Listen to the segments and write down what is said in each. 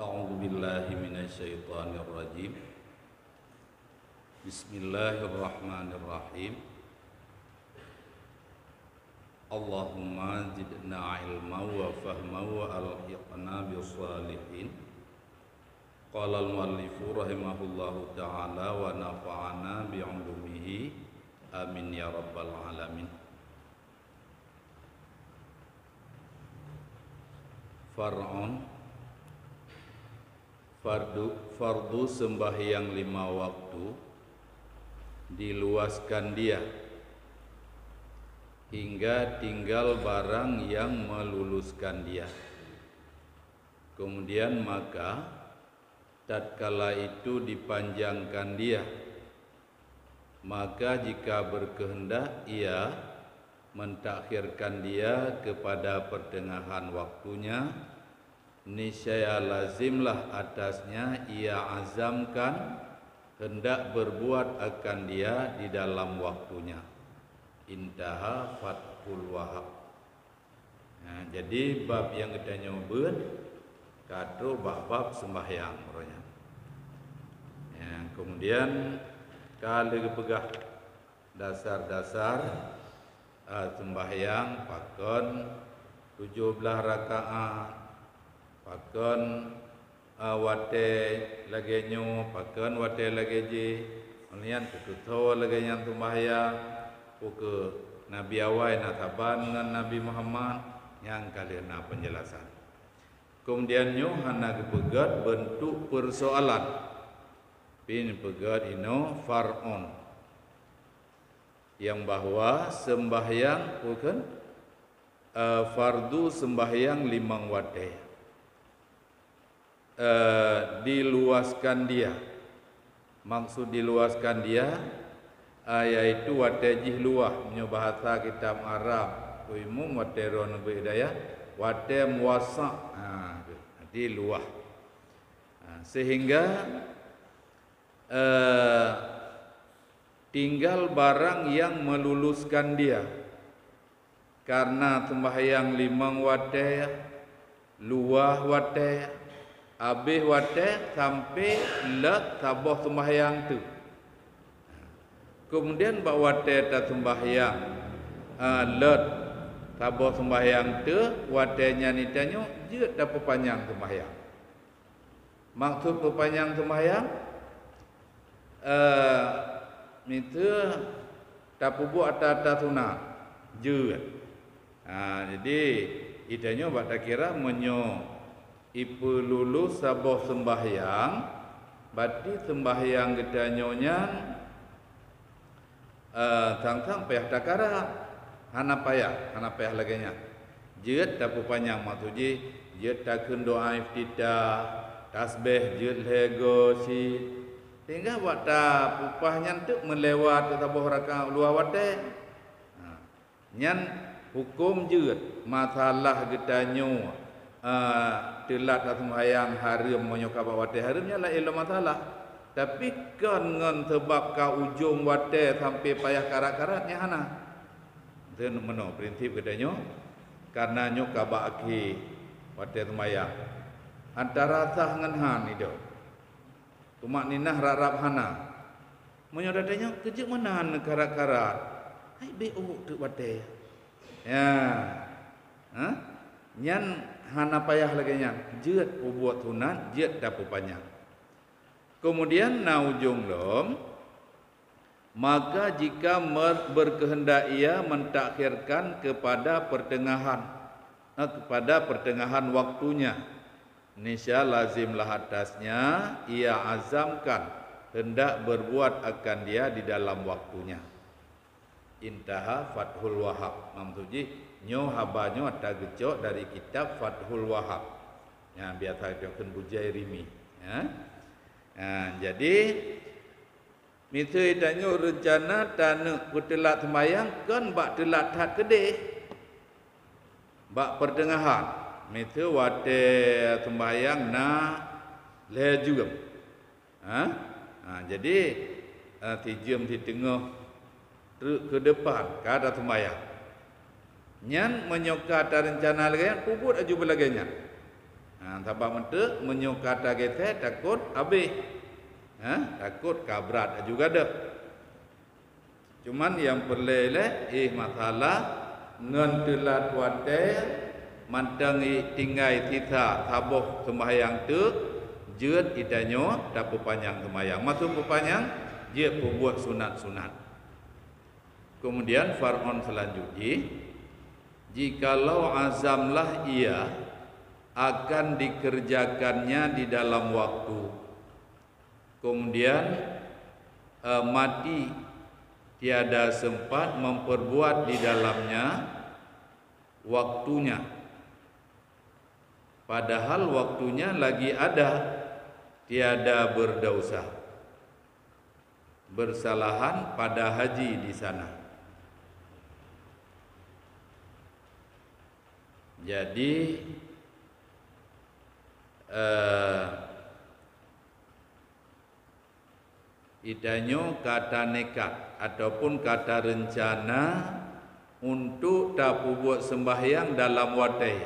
A'udzu billahi minasyaitonir rajim. Bismillahirrahmanirrahim. Allahumma zidna ilma wa fahma wa alhiqna bis-shalihin. Qala al-muallifu rahimahullahu ta'ala wa nafa'ana bi'ulumihi. Amin ya rabbal alamin. Fardu sembahyang 5 waktu diluaskan dia hingga tinggal barang yang meluluskan dia. Kemudian maka tatkala itu dipanjangkan dia, maka jika berkehendak ia mentakhirkan dia kepada pertengahan waktunya, niscaya lazimlah atasnya ia azamkan hendak berbuat akan dia di dalam waktunya. Intaha Fathul Wahab. Nah, jadi bab yang kita nyobain kado bab sembahyang orangnya. Ya, kemudian kalau pegah dasar-dasar sembahyang pakon 17 rakaat, pakon wate lagi nyu, pakon wate lagi ji, kemudian ketutuh lagi yang sembahyang, ke Nabi awal nataban dengan Nabi Muhammad yang kalian penjelasan. Kemudian nyu hana kepegat bentuk persoalan, pin pegat ino far'on, yang bahwa sembahyang bukan fardu sembahyang 5 waktu diluaskan dia. Maksud diluaskan dia yaitu watejih luah menyo bahasa kitab Arab umum wateron bidaya wate muwassa, di luah, sehingga tinggal barang yang meluluskan dia. Karena sembahyang 5 waktu luah waktu habis waktu sampai lek tabah sembahyang tu. Kemudian bak waktu tak sembahyang lek tabah sembahyang tu waktunya ni tanyo je tak perpanjang sembahyang. Maksud perpanjang sembahyang itu tak buat atas sunat je. Jadi idanya bak tak kira menyo ipu lulus sabah sembahyang, berarti sembahyang gedanyonya tang-tang payah takara hana payah lagi nya. Jeut tak panjang maksudnya jeut tak doa iftitah, tasbih jeut lego si, sehingga waktu upahnya tu melewat sabah rakaat luar waktu. Nyan hukum jeut masalah gedanyo telat sembahyang haram menyokap waktu haramnya lah ilah masalah. Tapi kan ngan sebab ka ujung waktu sampai payah karat-karatnya hana. Itu meno prinsip gedanyo karena nyokap aki waktu sembahyang antara sah ngan han itu. Tumak ninah rarap hana. Menyodatanya kerja mana karat-karat. Hai BO tu waktu. Ya. Nyan hana payah lagi nya. Jeut buat sunat, jeut dapat panjang. Kemudian na ujung lom, maka jika berkehendak ia mentakhirkan kepada pertengahan waktunya, niscaya lazimlah atasnya ia azamkan hendak berbuat akan dia di dalam waktunya. Intaha Fathul Wahab. Maksudnya nyo habanyo ada gecok dari kitab Fathul Wahab. Ya biasa dikatakan Bujairimi. Ya. Jadi misalnya tanyo rencana tanuk putelat sembayang kan bak telat tak kedeh. Bak pertengahan. Misal waktu sembayang na le juga. Jadi tijum di tengah ke depan kada sembayang. Nyan menyokat rencana lagi puput aju belaganya. Sebab mentera menyukata kita takut habis. Takut kabrat juga dah. Cuman yang perlu masalah ngan telat wate mantang tinggai kita tabuh sembahyang tu jeut itanyo dapat panjang sembahyang. Masuk panjang dia buat sunat-sunat. Kemudian far'on selanjutnya, jikalau azamlah ia akan dikerjakannya di dalam waktu, kemudian mati tiada sempat memperbuat di dalamnya waktunya, padahal waktunya lagi ada, tiada berdosa, bersalahan pada haji di sana. Jadi idanyo kata nekat ataupun kata rencana untuk tak buat sembahyang dalam watih.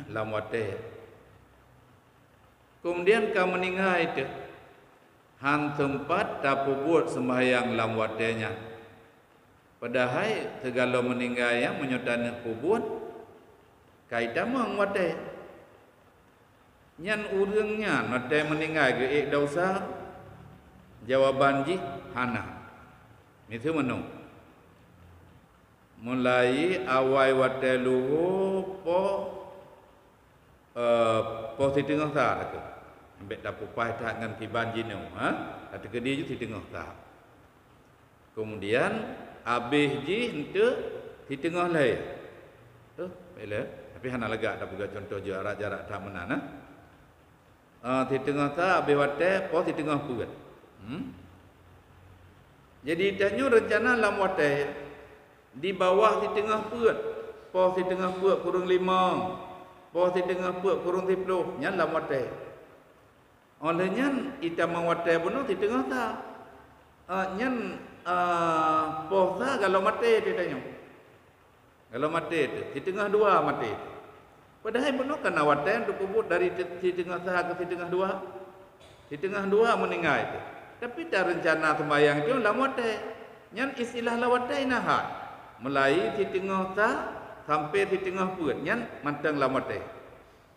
Dalam watih. Kemudian kamu meninggal itu han tempat tak buat sembahyang dalam watihnya. Padahal segala meninggal yang menyutan kubur kaitan mang watih. Nyan urangnya watih meninggal ke dosa. Jawaban ji hana. Itu menu. Mulai awal watih luhu po si tengah tak tu. Ambek tak pupai tak dengan tiban jino. Kata ke dia je si tengah tak. Kemudian habis ji itu si tengah lain. Baiklah. Tapi hana lega tak buka contoh jarak-jarak tak menana. Si tengah tak habis watih po si tengah pugat. Jadi tanya rencana dalam watih di bawah di tengah perut, pos di tengah perut kurang 5, pos di tengah perut kurang 10, nyan dalam watih. Olehnya kita mawatih pun di tengah tak, nyan pos tak kalau mati dia tanya, kalau mati itu di tengah 2 mati. Padahal pun kena watih untuk kubur dari di tengah tak ke di tengah 2, di tengah 2 meninggal itu. Tapi dah rencana sembahyang itu dalam watih. Nyan istilah lawatih nahat. Mulai di tengah tak sampai di tengah perut. Nyan mantang dalam watih.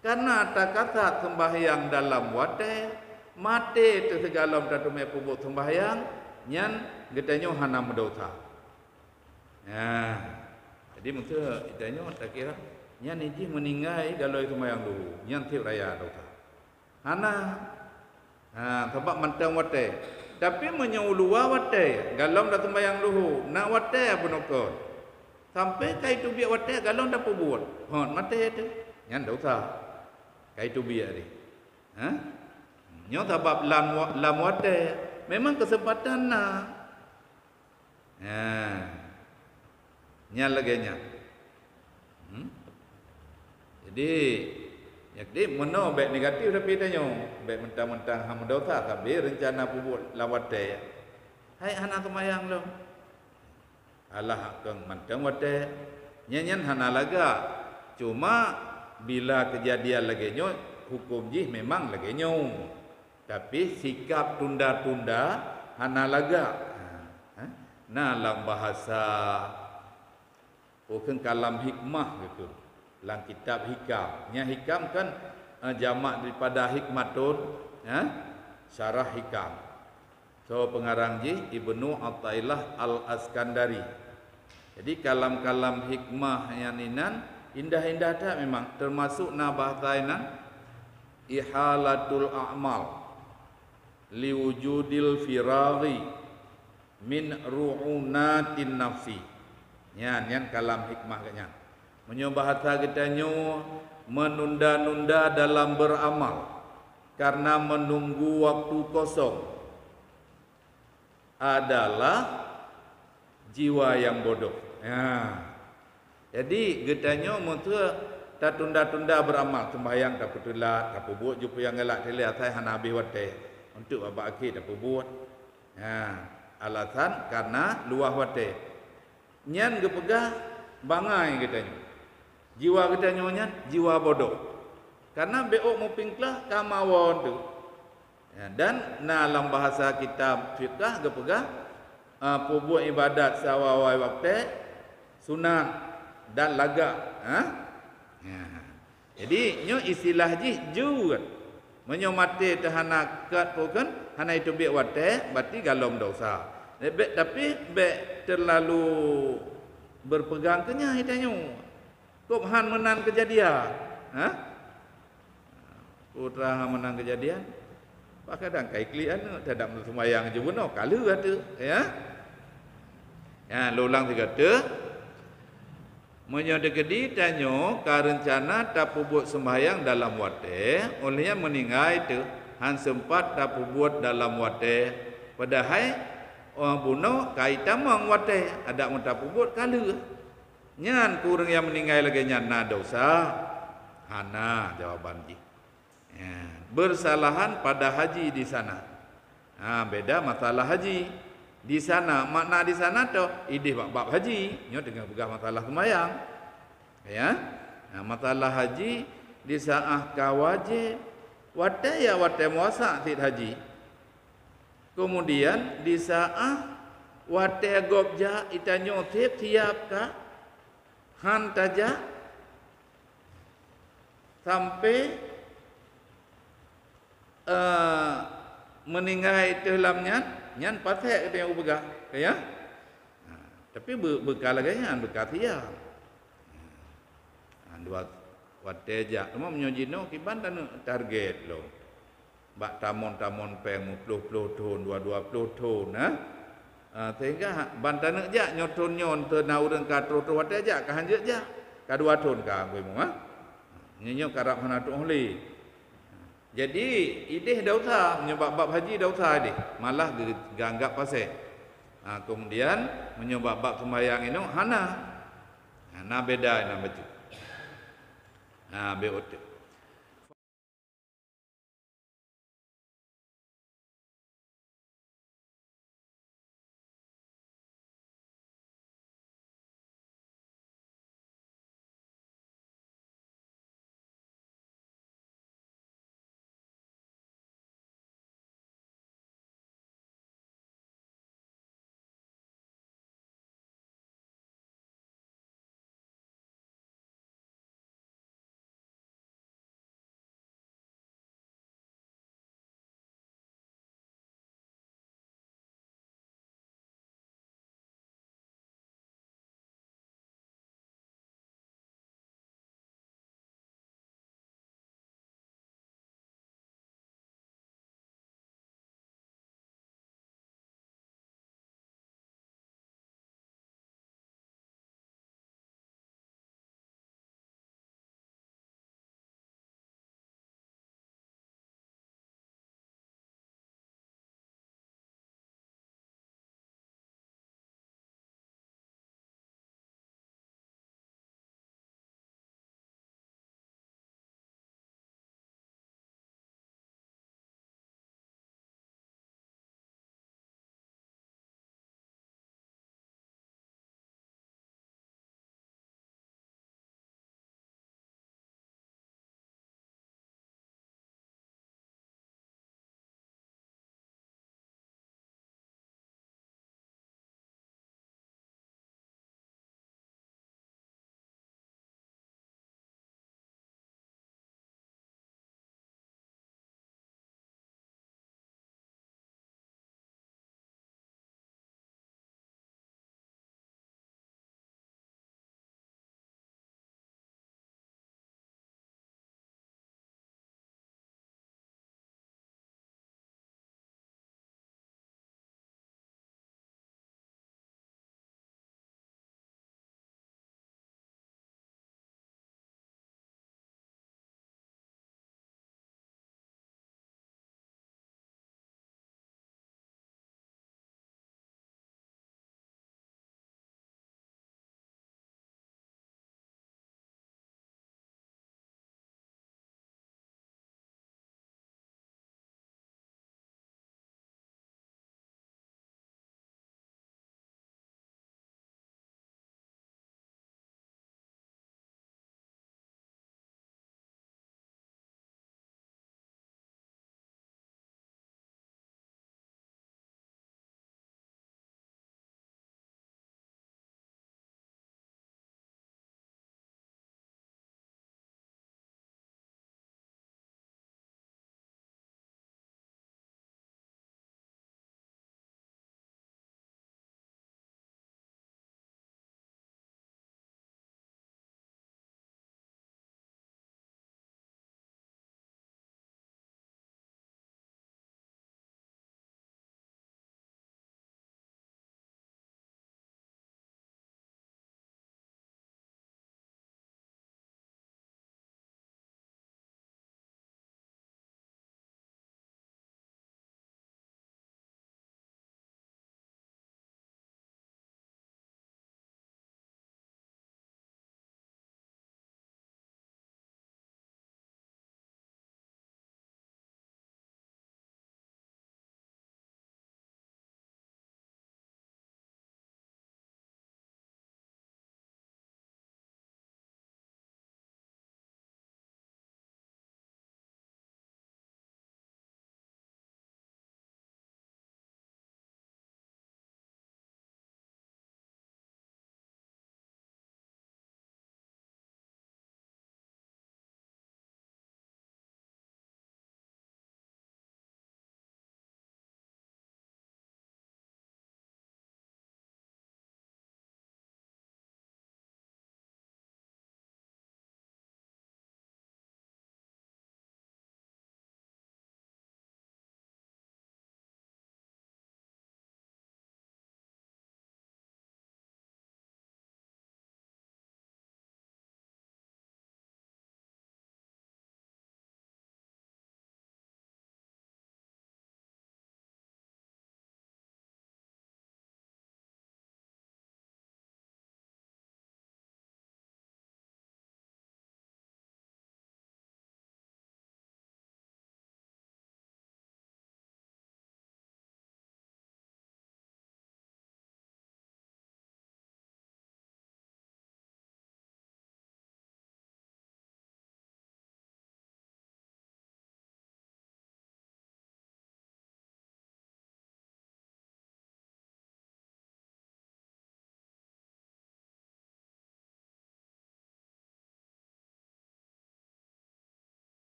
Karena tak kata sembahyang dalam watih, mati itu segala benda tumai pubuk sembahyang, nyan getanya hana mendosa. Jadi maksud itanya tak kira nyan ini meninggal kalau sembahyang dulu. Nyan tiap raya dosa. Hana sebab mantang watih. Tapi menyulua watih. Galau dah sembahyang luhu. Nak watih apa nukul. Sampai kai tu biar watih. Galau dah perbuat. Mati itu. Yang dosa. Kai tu biar ni. Nyo sebab lam watih. Memang kesempatan nak. Nyal lagi nya. Jadi mana baik negatif tapi tanya baik mentang-mentang hang dosa tapi rencana buat lawate. Hai anak semayang lo. Allah kang mentang wate. Nyanyan hana laga. Cuma bila kejadian lagi nyo hukum jih memang lagi nyo. Tapi sikap tunda-tunda hana laga. Nah dalam bahasa bukan kalam hikmah gitu. Dalam kitab hikam. Nya hikam kan jamak daripada hikmatun, syarah hikam. So pengarang ji Ibnu Athaillah Al-Askandari. Jadi kalam-kalam hikmah yang inan indah-indah tak memang termasuk na bahasa inan ihalatul a'mal liwujudil firaghi min ru'unatin nafsi. Nyan kalam hikmah katnya. Menyobahata kitanya menunda-nunda dalam beramal karena menunggu waktu kosong adalah jiwa yang bodoh. Jadi kitanya mutua tak tunda-tunda beramal sembahyang tak putulat tak buat jumpa yang galak dilihat saya hana habis watih untuk abah akhir tak buat. Alasan karena luah watih. Nyan gepegah bangai kitanya. Jiwa kita nyonya jiwa bodoh. Karena beok mupingklah kamawon tu. Ya, dan dalam bahasa kitab fiqh gepegah pubuh ibadat sawawai waktu sunat dan laga. Ha? Ya. Jadi nyo istilah ji juga. Menyo mati tahana kat bukan hana itu biak wate berarti galom dosa. Tapi terlalu berpegang kenya hitanyo. Kok han menang kejadian. Ha? Putra menang kejadian. Pak kadang kai klian tidak sembahyang je buno kalu kata ya. Ya lulang tiga tu. Menyo dekedi tanyo ka rencana tapubut sembahyang dalam wate olehnya meninggal itu han sempat tapubut dalam wate padahal orang buno kai tamang wate ada mentapubut kalu. Nyan kurang yang meninggal lagi nyan na dosa. Hana jawaban ji. Ya, bersalahan pada haji di sana. Beda masalah haji. Di sana makna di sana tu idih bab haji, nyo dengan pegang masalah sembahyang. Ya. Masalah haji di saah ka wajib wate ya wate muasa tid haji. Kemudian di saah wate gobja itanyo tiap ka han taja sampai meninggal itu dalamnya nyan patek kita yang ubah ya. Tapi bekal lagi nyan bekal dia. Dua wateja cuma menyojino kiban target lo. Bak tamon peng 10 tahun 22 tahun sehingga bantan aja nyoton nyon tenau dengan katro tu wateja ka hanjut ja ka 2 tahun ka kowe mu nyenyo karap hanatu oleh. Jadi ideh dausa menyebab bab haji dausa ideh malah ganggap pasal. Kemudian menyebab bab sembahyang ini hana beda ina betul. Betul.